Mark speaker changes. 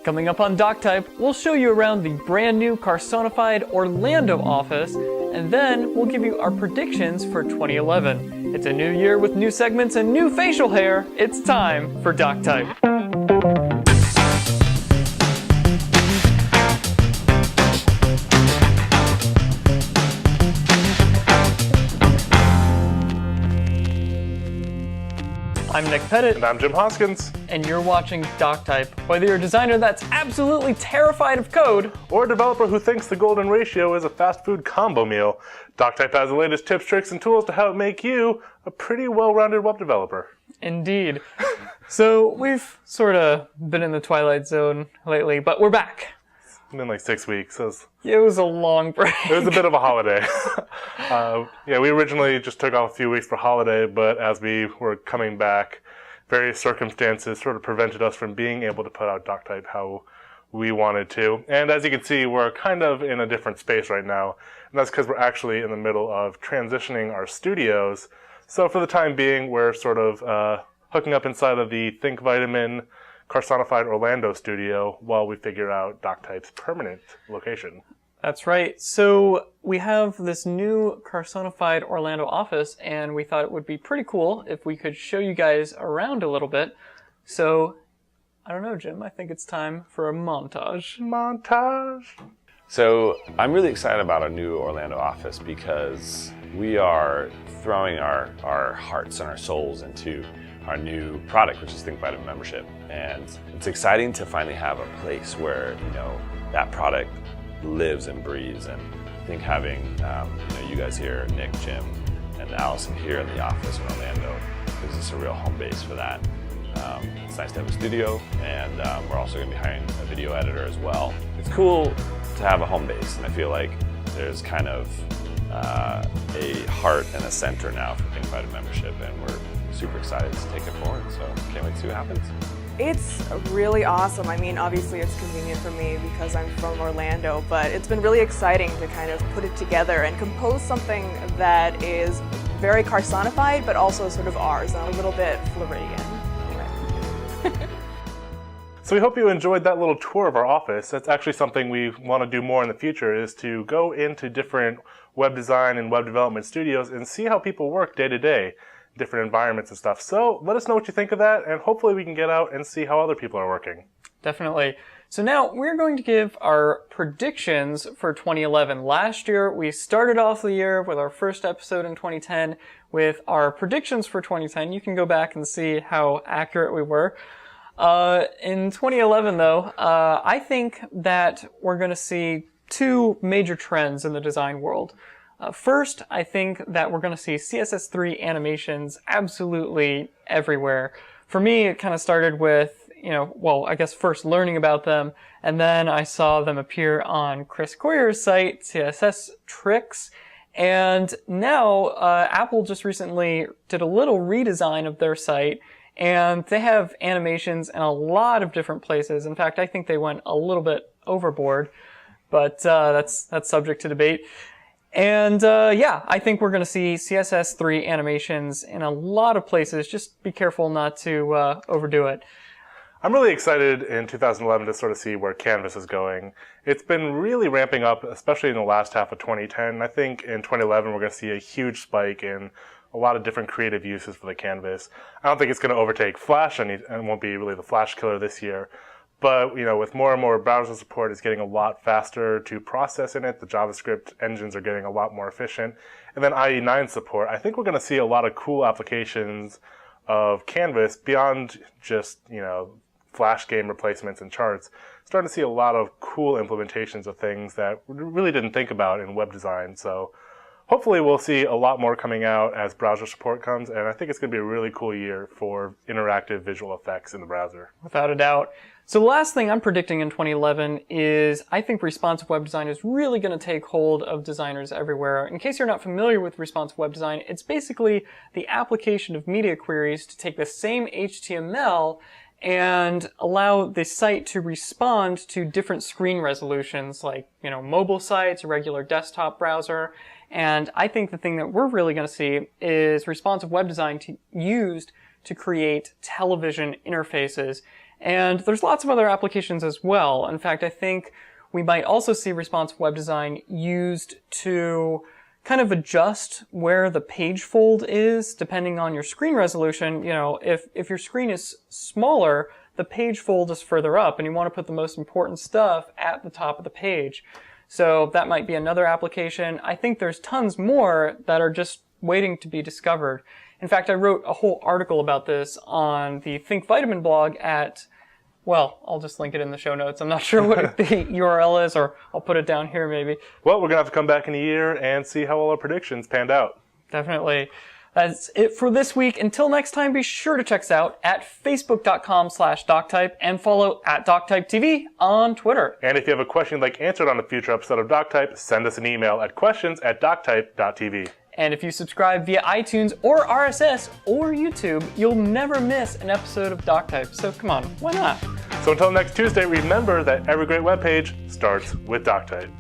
Speaker 1: Coming up on Doctype, we'll show you around the brand new Carsonified Orlando office, and then we'll give you our predictions for 2011. It's a new year with new segments and new facial hair. It's time for Doctype. I'm Nick Pettit.
Speaker 2: And I'm Jim Hoskins.
Speaker 1: And you're watching Doctype. Whether you're a designer that's absolutely terrified of code,
Speaker 2: or a developer who thinks the golden ratio is a fast food combo meal, Doctype has the latest tips, tricks, and tools to help make you a pretty well-rounded web developer.
Speaker 1: Indeed. So we've sort of been in the twilight zone lately, but we're back.
Speaker 2: It's been like 6 weeks.
Speaker 1: It was a long break.
Speaker 2: It was a bit of a holiday. We originally just took off a few weeks for holiday, but as we were coming back, various circumstances sort of prevented us from being able to put out Doctype how we wanted to. And as you can see, we're kind of in a different space right now, and that's because we're actually in the middle of transitioning our studios. So for the time being, we're sort of hooking up inside of the Think Vitamin Carsonified Orlando studio while we figure out Doctype's permanent location.
Speaker 1: That's right. So we have this new Carsonified Orlando office, and we thought it would be pretty cool if we could show you guys around a little bit. So, I don't know, Jim, I think it's time for a montage.
Speaker 2: Montage!
Speaker 3: So I'm really excited about our new Orlando office because we are throwing our hearts and our souls into our new product, which is Think Vitamin membership. And it's exciting to finally have a place where, that product lives and breathes. And I think having, you guys here, Nick, Jim, and Allison here in the office in Orlando gives us a real home base for that. It's nice to have a studio, and we're also going to be hiring a video editor as well. It's cool to have a home base, and I feel like there's kind of a heart and a center now for Think Vitamin membership, and we're super excited to take it forward, so can't wait to see what happens.
Speaker 4: It's really awesome. I mean, obviously it's convenient for me because I'm from Orlando, but it's been really exciting to kind of put it together and compose something that is very Carsonified, but also sort of ours, and a little bit Floridian.
Speaker 2: So we hope you enjoyed that little tour of our office. That's actually something we want to do more in the future, is to go into different web design and web development studios and see how people work day to day, different environments and stuff. So let us know what you think of that, and hopefully we can get out and see how other people are working.
Speaker 1: Definitely. So now we're going to give our predictions for 2011. Last year, we started off the year with our first episode in 2010 with our predictions for 2010. You can go back and see how accurate we were. In 2011, though, I think that we're going to see two major trends in the design world. First, I think that we're going to see CSS3 animations absolutely everywhere. For me, it kind of started with, I guess first learning about them, and then I saw them appear on Chris Coyer's site, CSS Tricks, and now Apple just recently did a little redesign of their site, and they have animations in a lot of different places. In fact, I think they went a little bit overboard, but that's subject to debate. And I think we're going to see CSS3 animations in a lot of places. Just be careful not to overdo it.
Speaker 2: I'm really excited in 2011 to sort of see where Canvas is going. It's been really ramping up, especially in the last half of 2010. I think in 2011 we're going to see a huge spike in a lot of different creative uses for the Canvas. I don't think it's going to overtake Flash, and it won't be really the Flash killer this year. But, with more and more browser support, it's getting a lot faster to process in it. The JavaScript engines are getting a lot more efficient. And then IE9 support. I think we're going to see a lot of cool applications of Canvas beyond just, Flash game replacements and charts. Starting to see a lot of cool implementations of things that we really didn't think about in web design. So hopefully we'll see a lot more coming out as browser support comes, and I think it's going to be a really cool year for interactive visual effects in the browser.
Speaker 1: Without a doubt. So the last thing I'm predicting in 2011 is I think responsive web design is really going to take hold of designers everywhere. In case you're not familiar with responsive web design, it's basically the application of media queries to take the same HTML and allow the site to respond to different screen resolutions like, mobile sites, a regular desktop browser. And I think the thing that we're really going to see is responsive web design used to create television interfaces. And there's lots of other applications as well. In fact, I think we might also see responsive web design used to kind of adjust where the page fold is depending on your screen resolution. You know, if your screen is smaller, the page fold is further up and you want to put the most important stuff at the top of the page. So that might be another application. I think there's tons more that are just waiting to be discovered. In fact, I wrote a whole article about this on the Think Vitamin blog at, well, I'll just link it in the show notes. I'm not sure what the URL is, or I'll put it down here maybe.
Speaker 2: Well, we're going to have to come back in a year and see how all our predictions panned out.
Speaker 1: Definitely. That's it for this week. Until next time, be sure to check us out at facebook.com/doctype and follow at doctypetv on Twitter.
Speaker 2: And if you have a question you'd like answered on a future episode of Doctype, send us an email at questions@doctype.tv.
Speaker 1: And if you subscribe via iTunes or RSS or YouTube, you'll never miss an episode of Doctype. So come on, why not?
Speaker 2: So until next Tuesday, remember that every great web page starts with Doctype.